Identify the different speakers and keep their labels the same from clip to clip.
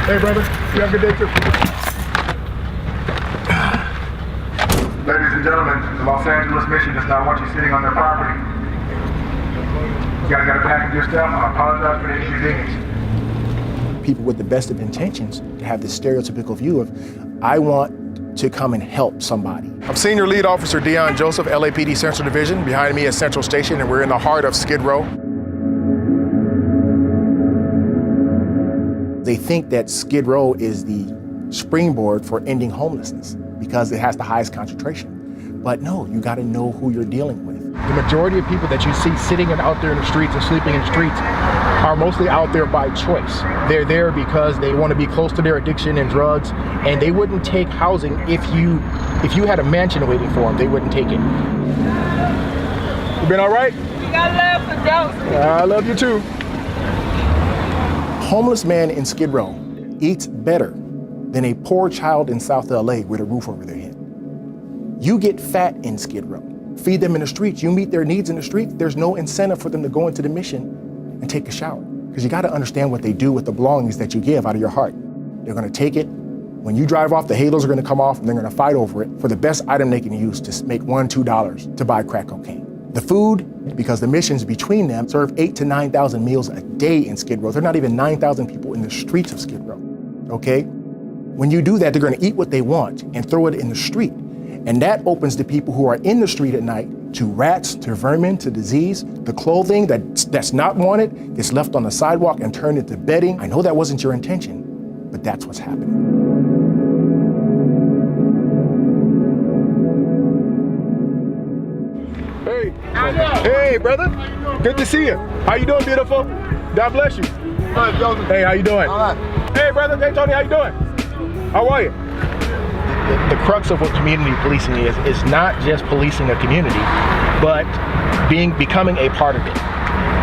Speaker 1: Hey, brother. You have a good day, too. Ladies and gentlemen, the Los Angeles Mission does not want you sitting on their property. You guys got to pack up your stuff. I apologize for the inconvenience.
Speaker 2: People with the best of intentions have this stereotypical view of, I want to come and help somebody. I'm Senior Lead Officer Dion Joseph, LAPD Central Division. Behind me is Central Station, and we're in the heart of Skid Row. They think that Skid Row is the springboard for ending homelessness because it has the highest concentration. But no, you gotta know who you're dealing with. The majority of people that you see sitting out there in the streets and sleeping in the streets are mostly out there by choice. They're there because they want to be close to their addiction and drugs, and they wouldn't take housing if you had a mansion waiting for them. They wouldn't take it. You been all right?
Speaker 3: You got love for Joseph.
Speaker 2: I love you too. Homeless man in Skid Row eats better than a poor child in South LA with a roof over their head. You get fat in Skid Row. Feed them in the streets. You meet their needs in the street. There's no incentive for them to go into the mission and take a shower. Because you got to understand what they do with the belongings that you give out of your heart. They're going to take it. When you drive off, the halos are going to come off and they're going to fight over it for the best item they can use to make $1, $2 to buy crack cocaine. The food, because the missions between them serve 8,000 to 9,000 meals a day in Skid Row. There are not even 9,000 people in the streets of Skid Row, okay? When you do that, they're going to eat what they want and throw it in the street. And that opens the people who are in the street at night to rats, to vermin, to disease. The clothing that's not wanted gets left on the sidewalk and turned into bedding. I know that wasn't your intention, but that's what's happening. Hey. Hey, brother. Good to see you. How you doing, beautiful? God bless you. Hey, how you doing?
Speaker 4: All right.
Speaker 2: Hey, brother. Hey, Tony, how you doing? How are you? The crux of what community policing is not just policing a community, but becoming a part of it,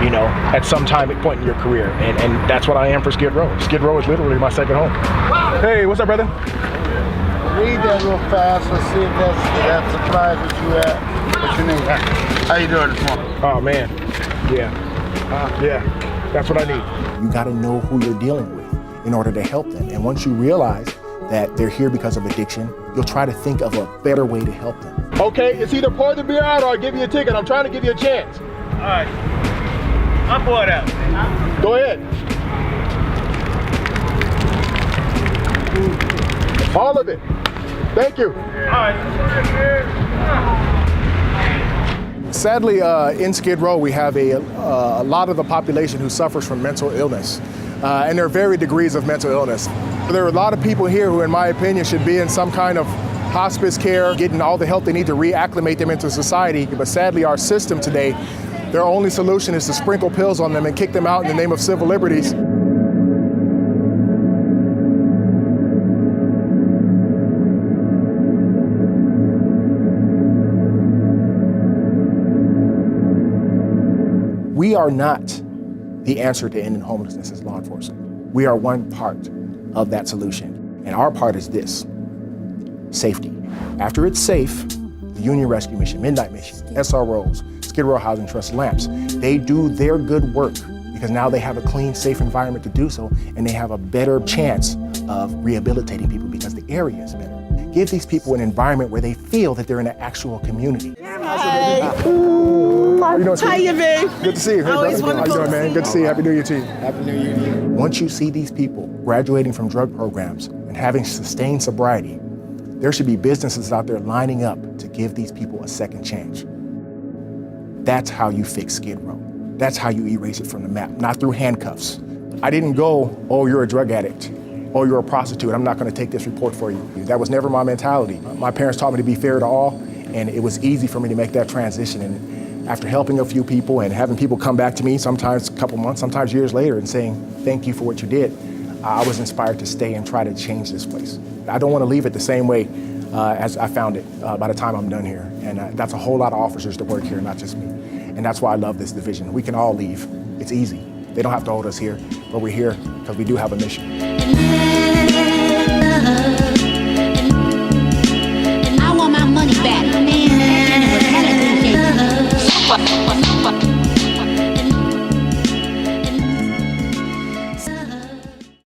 Speaker 2: you know, at some point in your career. And that's what I am for Skid Row. Skid Row is literally my second home. Hey, what's up, brother?
Speaker 4: Read that real fast. Let's see if that supplies what you need. How you doing this morning?
Speaker 2: Oh, man. Yeah, that's what I need. You got to know who you're dealing with in order to help them. And once you realize that they're here because of addiction, you'll try to think of a better way to help them. Okay, it's either pour the beer out or I give you a ticket. I'm trying to give you a chance.
Speaker 5: All right, I'll pour it out.
Speaker 2: Go ahead. All of it. Thank you.
Speaker 5: All right.
Speaker 2: Sadly, in Skid Row, we have a lot of the population who suffers from mental illness. And there are varied degrees of mental illness. There are a lot of people here who, in my opinion, should be in some kind of hospice care, getting all the help they need to reacclimate them into society. But sadly, our system today, their only solution is to sprinkle pills on them and kick them out in the name of civil liberties. We are not the answer to ending homelessness as law enforcement. We are one part of that solution. And our part is this: safety. After it's safe, the Union Rescue Mission, Midnight Mission, SROs, Skid Row Housing Trust, LAMPS, they do their good work because now they have a clean, safe environment to do so, and they have a better chance of rehabilitating people because the area is better. Give these people an environment where they feel that they're in an actual community.
Speaker 3: Hi.
Speaker 2: How you doing,
Speaker 3: How you been?
Speaker 2: Good to see you. Hey,
Speaker 3: Always
Speaker 2: brother. How you
Speaker 3: wonderful
Speaker 2: doing,
Speaker 3: to
Speaker 2: man?
Speaker 3: see
Speaker 2: Good to see you. Happy New Year to you.
Speaker 4: Happy New Year to you.
Speaker 2: Once you see these people graduating from drug programs and having sustained sobriety, there should be businesses out there lining up to give these people a second chance. That's how you fix Skid Row. That's how you erase it from the map, not through handcuffs. I didn't go, oh, you're a drug addict. Oh, you're a prostitute. I'm not going to take this report for you. That was never my mentality. My parents taught me to be fair to all, and it was easy for me to make that transition. And after helping a few people and having people come back to me, sometimes a couple months, sometimes years later, and saying, thank you for what you did, I was inspired to stay and try to change this place. I don't want to leave it the same way as I found it by the time I'm done here. And that's a whole lot of officers that work here, not just me. And that's why I love this division. We can all leave. It's easy. They don't have to hold us here, but we're here because we do have a mission.